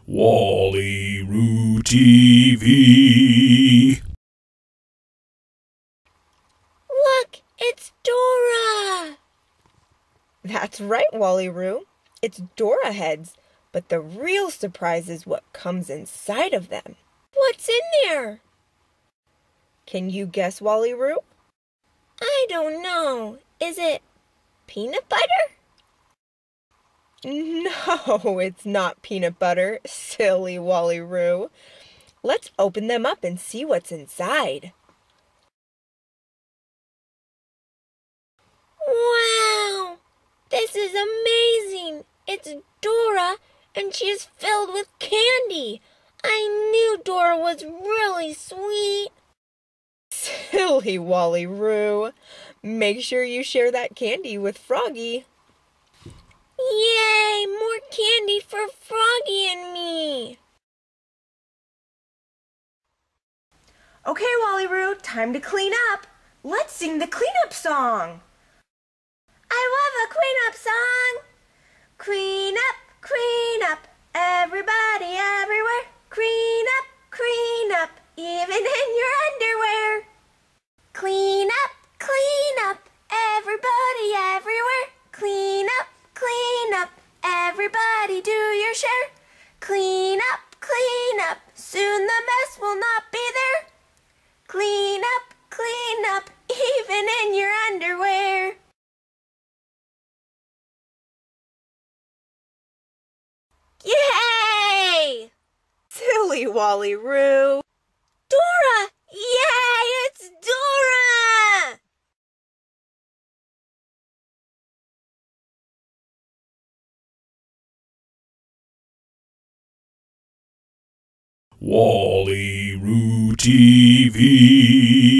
WallyRooTV. Look, it's Dora! That's right, WallyRoo. It's Dora heads, but the real surprise is what comes inside of them. What's in there? Can you guess, WallyRoo? I don't know. Is it peanut butter? No, it's not peanut butter, silly WallyRoo. Let's open them up and see what's inside. Wow! This is amazing! It's Dora, and she is filled with candy. I knew Dora was really sweet. Silly WallyRoo. Make sure you share that candy with Froggy. Yay! More candy for Froggy and me! Okay, WallyRoo, time to clean up. Let's sing the cleanup song. I love a cleanup song! Clean up, everybody everywhere. Clean up, even in your underwear. Clean up, everybody everywhere. Clean up, everybody do your share. Clean up, soon the mess will not be there. Clean up, even in your underwear. Yay! Silly WallyRoo. Dora! Yay! It's Dora! WallyRooTV.